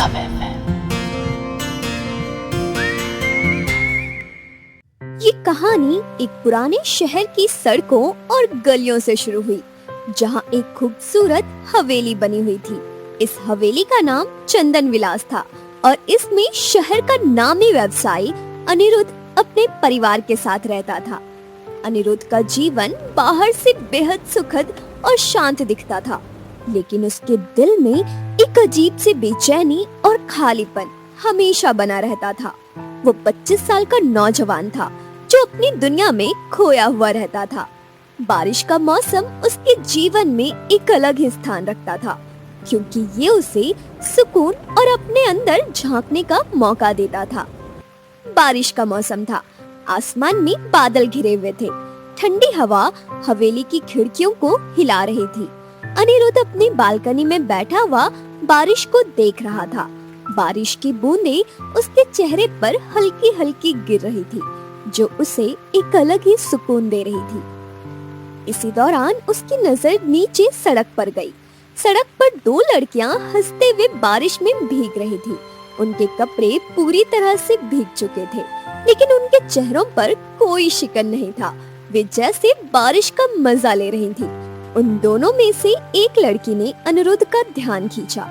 Love FM. ये कहानी एक पुराने शहर की सड़कों और गलियों से शुरू हुई, जहाँ एक खूबसूरत हवेली बनी हुई थी। इस हवेली का नाम चंदन विलास था और इसमें शहर का नामी व्यवसायी अनिरुद्ध अपने परिवार के साथ रहता था। अनिरुद्ध का जीवन बाहर से बेहद सुखद और शांत दिखता था, लेकिन उसके दिल में एक अजीब सी बेचैनी और खालीपन हमेशा बना रहता था। वो 25 साल का नौजवान था जो अपनी दुनिया में खोया हुआ रहता था। बारिश का मौसम उसके जीवन में एक अलग ही स्थान रखता था, क्योंकि ये उसे सुकून और अपने अंदर झांकने का मौका देता था। बारिश का मौसम था, आसमान में बादल घिरे हुए थे, ठंडी हवा हवेली की खिड़कियों को हिला रही थी। अनिरुद्ध अपनी बालकनी में बैठा हुआ बारिश को देख रहा था। बारिश की बूंदें उसके चेहरे पर हल्की हल्की गिर रही थी, जो उसे एक अलग ही सुकून दे रही थी। इसी दौरान उसकी नजर नीचे सड़क पर गई। सड़क पर 2 लड़कियां हंसते हुए बारिश में भीग रही थी। उनके कपड़े पूरी तरह से भीग चुके थे, लेकिन उनके चेहरों पर कोई शिकन नहीं था। वे जैसे बारिश का मजा ले रही थी। उन दोनों में से एक लड़की ने अनिरुद्ध का ध्यान खींचा।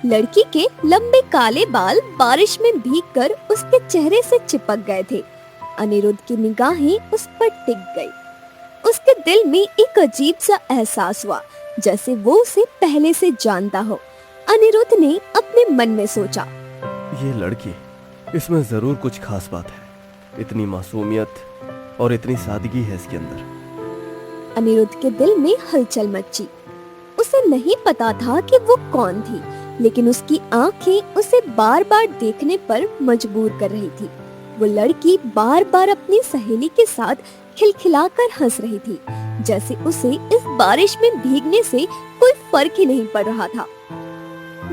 लड़की के लंबे काले बाल बारिश में भीगकर उसके चेहरे से चिपक गए थे। अनिरुद्ध की निगाहें उस पर टिक गई। उसके दिल में एक अजीब सा एहसास हुआ, जैसे वो उसे पहले से जानता हो। अनिरुद्ध ने अपने मन में सोचा, ये लड़की, इसमें जरूर कुछ खास बात है। इतनी मासूमियत और इतनी सादगी है इसके अंदर। अनिरुद्ध के दिल में हलचल मची। उसे नहीं पता था कि वो कौन थी, लेकिन उसकी आंखें उसे बार बार देखने पर मजबूर कर रही थी। वो लड़की बार बार अपनी सहेली के साथ खिलखिलाकर हंस रही थी, जैसे उसे इस बारिश में भीगने से कोई फर्क ही नहीं पड़ रहा था।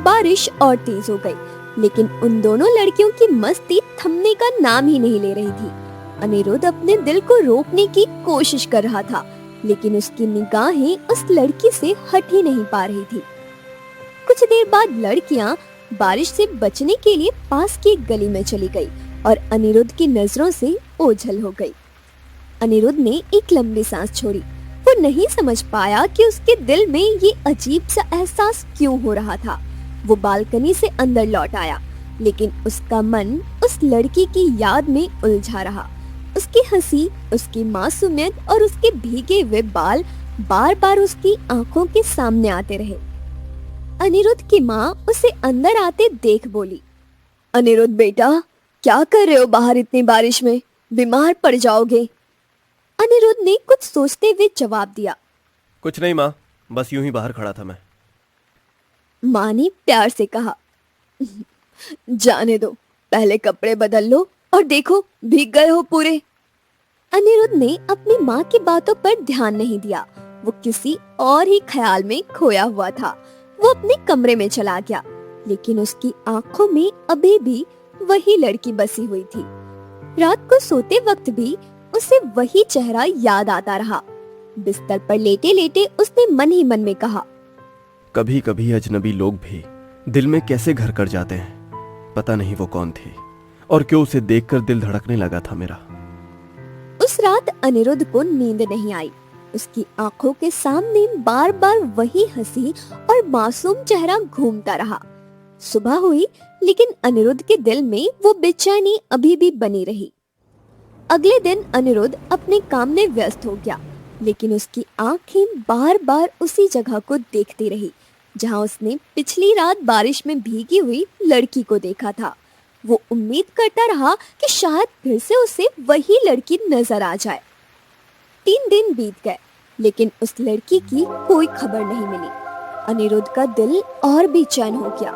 बारिश और तेज हो गई, लेकिन उन दोनों लड़कियों की मस्ती थमने का नाम ही नहीं ले रही थी। अनिरुद्ध अपने दिल को रोकने की कोशिश कर रहा था, लेकिन उसकी निगाहें उस लड़की से हट ही नहीं पा रही थी। कुछ देर बाद लड़कियां बारिश से बचने के लिए पास की एक गली में चली गई और अनिरुद्ध की नजरों से ओझल हो गई। अनिरुद्ध ने एक लंबी सांस छोड़ी। वो नहीं समझ पाया कि उसके दिल में ये अजीब सा एहसास क्यों हो रहा था। वो बालकनी से अंदर लौट आया, लेकिन उसका मन उस लड़की की याद में उलझा रहा। उसकी हंसी, उसकी मासूमियत और उसके भीगे हुए बाल बार बार उसकी आंखों के सामने आते रहे। अनिरुद्ध की माँ उसे अंदर आते देख बोली, अनिरुद्ध बेटा, क्या कर रहे हो बाहर इतनी बारिश में? बीमार पड़ जाओगे। अनिरुद्ध ने कुछ सोचते हुए जवाब दिया, कुछ नहीं माँ, बस यूं ही बाहर खड़ा था मैं। माँ ने प्यार से कहा, जाने दो, पहले कपड़े बदल लो और देखो भीग गए हो पूरे। अनिरुद्ध ने अपनी माँ की बातों पर ध्यान नहीं दिया। वो किसी और ही ख्याल में खोया हुआ था। वो अपने कमरे में चला गया, लेकिन उसकी आंखों में अभी भी वही लड़की बसी हुई थी। रात को सोते वक्त भी उसे वही चेहरा याद आता रहा। बिस्तर पर लेटे लेटे उसने मन ही मन में कहा, कभी कभी अजनबी लोग भी दिल में कैसे घर कर जाते हैं। पता नहीं वो कौन थी और क्यों उसे देखकर दिल धड़कने लगा था मेरा। उस रात अनिरुद्ध को नींद नहीं आई। उसकी आंखों के सामने बार बार वही हंसी और मासूम चेहरा घूमता रहा। सुबह हुई, लेकिन अनिरुद्ध के दिल में वो बेचैनी अभी भी बनी रही। अगले दिन अनिरुद्ध अपने काम में व्यस्त हो गया, लेकिन उसकी आंखें बार बार उसी जगह को देखती रही, जहां उसने पिछली रात बारिश में भीगी हुई लड़की को देखा था। वो उम्मीद करता रहा कि शायद फिर से उसे वही लड़की नजर आ जाए। 3 दिन बीत गए, लेकिन उस लड़की की कोई खबर नहीं मिली। अनिरुद्ध का दिल और बेचैन हो गया।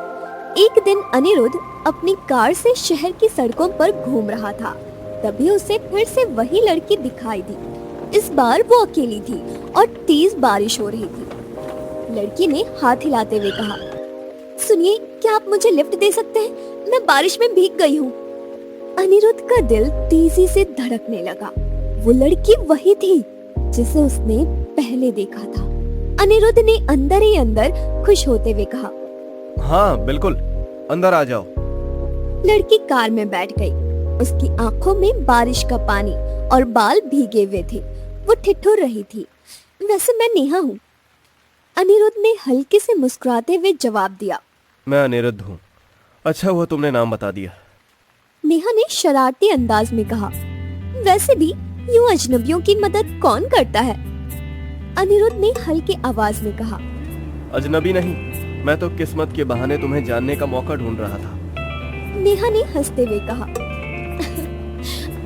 एक दिन अनिरुद्ध अपनी कार से शहर की सड़कों पर घूम रहा था। तभी उसे फिर से वही लड़की दिखाई दी। इस बार वो अकेली थी और तेज बारिश हो रही थी। लड़की ने हाथ हिलाते हुए कहा, सुनिए, क्या आप मुझे लिफ्ट दे सकते हैं? मैं बारिश में भीग गई हूँ। अनिरुद्ध का दिल तेजी से धड़कने लगा। वो लड़की वही थी जिसे उसने पहले देखा था। अनिरुद्ध ने अंदर ही अंदर खुश होते हुए कहा, हाँ बिल्कुल, अंदर आ जाओ। लड़की कार में बैठ गई। उसकी आंखों में बारिश का पानी और बाल भीगे हुए थे। वो ठिठुर रही थी। वैसे मैं नेहा हूँ, अनिरुद्ध ने हल्के से मुस्कुराते हुए जवाब दिया। मैं अनिरुद्ध हूँ। अच्छा हुआ तुमने नाम बता दिया। नेहा ने शरारती अंदाज में कहा। वैसे भी यूं अजनबियों की मदद कौन करता है? अनिरुद्ध ने हल्की आवाज में कहा। अजनबी नहीं, मैं तो किस्मत के बहाने तुम्हें जानने का मौका ढूंढ रहा था। नेहा ने हंसते हुए कहा।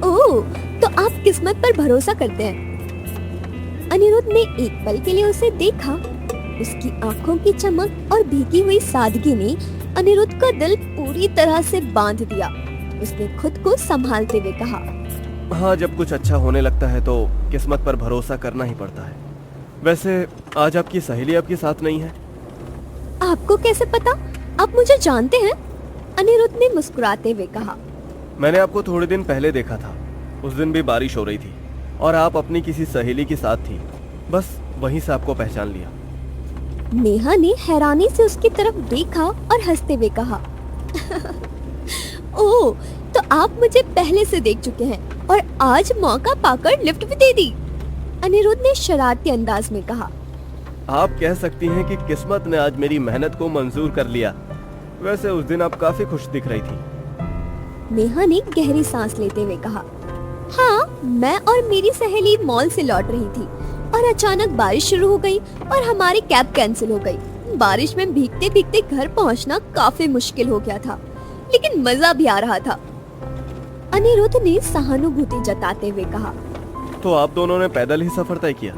ओह, तो आप किस्मत पर भरोसा करते हैं? अनिरुद्ध ने एक पल के लिए उसे देखा। उसकी आंखों की चमक और भीगी हुई सादगी ने अनिरुद्ध का दिल पूरी तरह से बांध दिया। उसने खुद को संभालते हुए कहा। हाँ, जब कुछ अच्छा होने लगता है तो किस्मत पर भरोसा करना ही पड़ता है। वैसे आज आपकी सहेली आपके साथ नहीं है? आपको कैसे पता? आप मुझे जानते हैं? अनिरुद्ध ने मुस्कुराते हुए कहा। मैंने आपको थोड़े दिन पहले देखा था। उस दिन भी बारिश हो रही थी और आप अपनी किसी सहेली के साथ थी। बस वहीं से आपको पहचान लिया। नेहा ने हैरानी से उसकी तरफ देखा और हंसते हुए कहा। ओह, तो आप मुझे पहले से देख चुके हैं और आज मौका पाकर लिफ्ट भी दे दी। अनिरुद्ध ने शरारती अंदाज में कहा। आप कह सकती हैं कि किस्मत ने आज मेरी मेहनत को मंजूर कर लिया। वैसे उस दिन आप काफी खुश दिख रही थी। नेहा ने गहरी सांस लेते हुए कहा। हाँ, मैं और मेरी सहेली मॉल से लौट रही थी और अचानक बारिश शुरू हो गई और हमारी कैब कैंसिल हो गई। बारिश में भीगते भीगते घर पहुंचना काफी मुश्किल हो गया था, लेकिन मजा भी आ रहा था। अनिरुद्ध ने सहानुभूति जताते हुए कहा। तो आप दोनों ने पैदल ही सफर तय किया?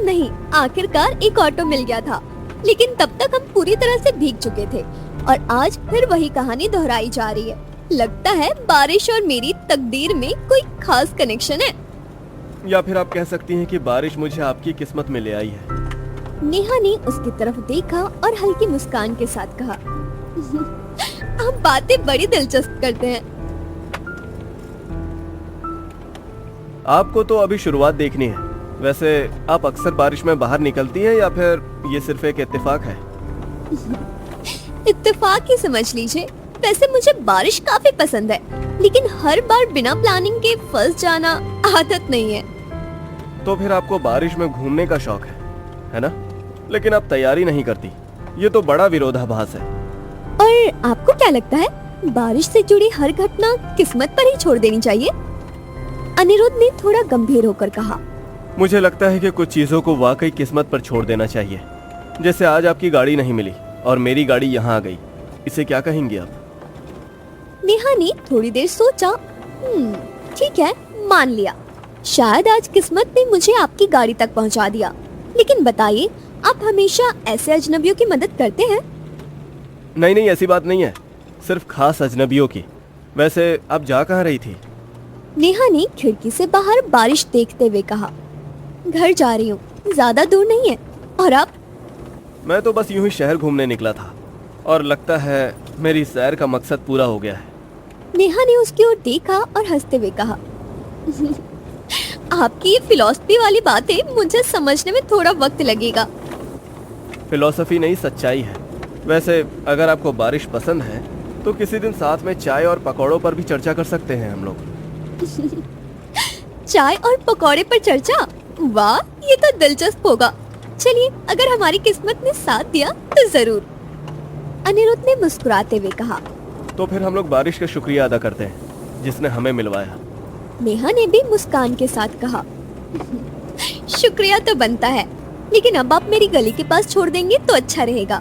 नहीं, आखिरकार एक ऑटो मिल गया था, लेकिन तब तक हम पूरी तरह से भीग चुके थे और आज फिर वही कहानी दोहराई जा रही है। लगता है बारिश और मेरी तकदीर में कोई खास कनेक्शन है। या फिर आप कह सकती हैं कि बारिश मुझे आपकी किस्मत में ले आई है। नेहा ने उसकी तरफ देखा और हल्की मुस्कान के साथ कहा। आप बातें बड़ी दिलचस्प करते हैं। आपको तो अभी शुरुआत देखनी है। वैसे आप अक्सर बारिश में बाहर निकलती हैं या फिर ये सिर्फ एक इत्तेफाक है? इत्तेफाक ही समझ लीजिए। वैसे मुझे बारिश काफी पसंद है, लेकिन हर बार बिना प्लानिंग के फंस जाना आदत नहीं है। तो फिर आपको बारिश में घूमने का शौक है ना? लेकिन आप तैयारी नहीं करती। ये तो बड़ा विरोधाभास है। और आपको क्या लगता है, बारिश से जुड़ी हर घटना किस्मत पर ही छोड़ देनी चाहिए? अनिरुद्ध ने थोड़ा गंभीर होकर कहा। मुझे लगता है कि कुछ चीजों को वाकई किस्मत पर छोड़ देना चाहिए। जैसे आज आपकी गाड़ी नहीं मिली और मेरी गाड़ी यहाँ आ गई। इसे क्या कहेंगी आप? नेहा ने थोड़ी देर सोचा। ठीक है, मान लिया। शायद आज किस्मत ने मुझे आपकी गाड़ी तक पहुंचा दिया। लेकिन बताइए, आप हमेशा ऐसे अजनबियों की मदद करते हैं? नहीं, ऐसी बात नहीं है। सिर्फ खास अजनबियों की। वैसे आप जा कहाँ रही थी? नेहा ने खिड़की से बाहर बारिश देखते हुए कहा। घर जा रही हूँ, ज्यादा दूर नहीं है। और आप? मैं तो बस यूं ही शहर घूमने निकला था और लगता है मेरी सैर का मकसद पूरा हो गया है। नेहा ने उसकी ओर देखा और हंसते हुए कहा। आपकी ये फिलॉसफी वाली बातें मुझे समझने में थोड़ा वक्त लगेगा। फिलॉसफी नहीं, सच्चाई है। वैसे अगर आपको बारिश पसंद है तो किसी दिन साथ में चाय और पकौड़ों पर भी चर्चा कर सकते हैं हम लोग। चाय और पकौड़े पर चर्चा? वाह, ये तो दिलचस्प होगा। चलिए, अगर हमारी किस्मत ने साथ दिया तो जरूर। अनिरुद्ध ने मुस्कुराते हुए कहा। तो फिर हम लोग बारिश का शुक्रिया अदा करते हैं जिसने हमें मिलवाया। नेहा ने भी मुस्कान के साथ कहा। शुक्रिया तो बनता है, लेकिन अब आप मेरी गली के पास छोड़ देंगे तो अच्छा रहेगा।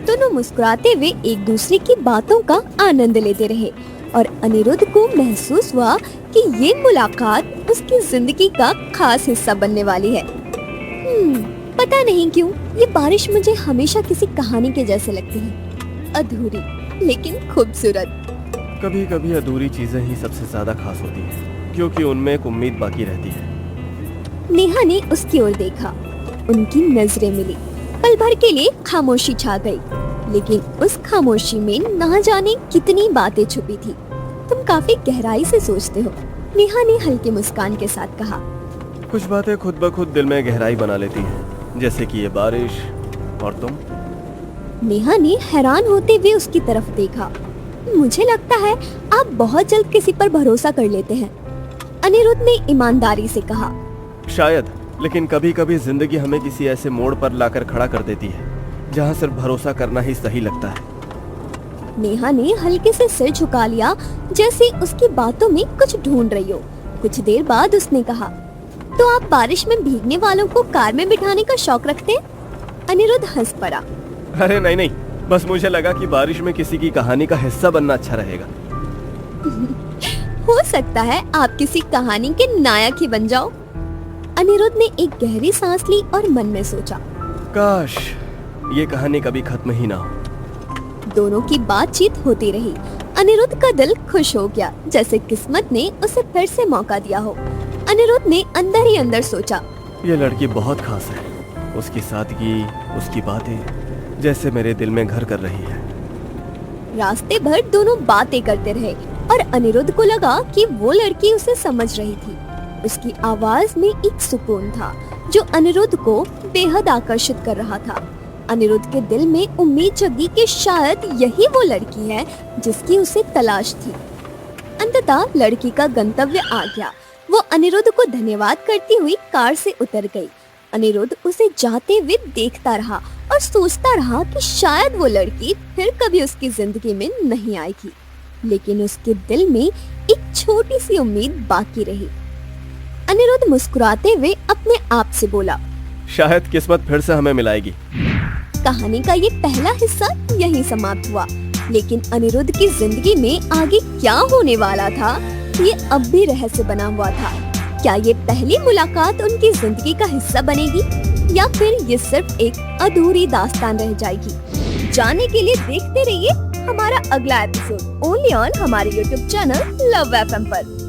दोनों मुस्कुराते हुए एक दूसरे की बातों का आनंद लेते रहे और अनिरुद्ध को महसूस हुआ कि ये मुलाकात उसकी जिंदगी का खास हिस्सा बनने वाली है। पता नहीं क्यों ये बारिश मुझे हमेशा किसी कहानी के जैसे लगती है, अधूरी लेकिन खूबसूरत। कभी कभी अधूरी चीजें ही सबसे ज्यादा खास होती हैं, क्योंकि उनमें एक उम्मीद बाकी रहती है। नेहा ने उसकी ओर देखा। उनकी नजरें मिली। पल भर के लिए खामोशी छा गई, लेकिन उस खामोशी में ना जाने कितनी बातें छुपी थी। तुम काफी गहराई से सोचते हो, नेहा ने हल्की मुस्कान के साथ कहा। कुछ बातें खुद ब खुद दिल में गहराई बना लेती हैं, जैसे कि ये बारिश और तुम। नेहा ने हैरान होते हुए उसकी तरफ देखा। मुझे लगता है आप बहुत जल्द किसी पर भरोसा कर लेते हैं, अनिरुद्ध ने ईमानदारी से कहा। शायद, लेकिन कभी कभी जिंदगी हमें किसी ऐसे मोड़ पर लाकर खड़ा कर देती है जहाँ सिर्फ भरोसा करना ही सही लगता है। नेहा ने हल्के से सिर झुका लिया, जैसे उसकी बातों में कुछ ढूंढ रही हो। कुछ देर बाद उसने कहा, तो आप बारिश में भीगने वालों को कार में बिठाने का शौक रखते हैं? अनिरुद्ध हंस पड़ा। अरे नहीं नहीं, बस मुझे लगा कि बारिश में किसी की कहानी का हिस्सा बनना अच्छा रहेगा। हो सकता है आप किसी कहानी के नायक ही बन जाओ। अनिरुद्ध ने एक गहरी सांस ली और मन में सोचा, काश ये कहानी कभी खत्म ही ना हो। दोनों की बातचीत होती रही। अनिरुद्ध का दिल खुश हो गया, जैसे किस्मत ने उसे फिर से मौका दिया हो। अनिरुद्ध ने अंदर ही अंदर सोचा, ये लड़की बहुत खास है। उसकी सादगी, उसकी बातें जैसे मेरे दिल में घर कर रही है। रास्ते भर दोनों बातें करते रहे और अनिरुद्ध को लगा कि वो लड़की उसे समझ रही थी। उसकी आवाज में एक सुकून था जो अनिरुद्ध को बेहद आकर्षित कर रहा था। अनिरुद्ध के दिल में उम्मीद जगी कि शायद यही वो लड़की है जिसकी उसे तलाश थी। अंततः लड़की का गंतव्य आ गया। वो अनिरुद्ध को धन्यवाद करती हुई कार से उतर गई। अनिरुद्ध उसे जाते हुए देखता रहा और सोचता रहा कि शायद वो लड़की फिर कभी उसकी जिंदगी में नहीं आएगी, लेकिन उसके दिल में एक छोटी सी उम्मीद बाकी रही। अनिरुद्ध मुस्कुराते हुए अपने आप से बोला, शायद किस्मत फिर से हमें मिलाएगी। कहानी का ये पहला हिस्सा यहीं समाप्त हुआ, लेकिन अनिरुद्ध की जिंदगी में आगे क्या होने वाला था ये अब भी रहस्य बना हुआ था। क्या ये पहली मुलाकात उनकी जिंदगी का हिस्सा बनेगी या फिर ये सिर्फ एक अधूरी दास्तान रह जाएगी? जानने के लिए देखते रहिए हमारा अगला एपिसोड ओनली ऑन हमारे YouTube चैनल लव FM पर।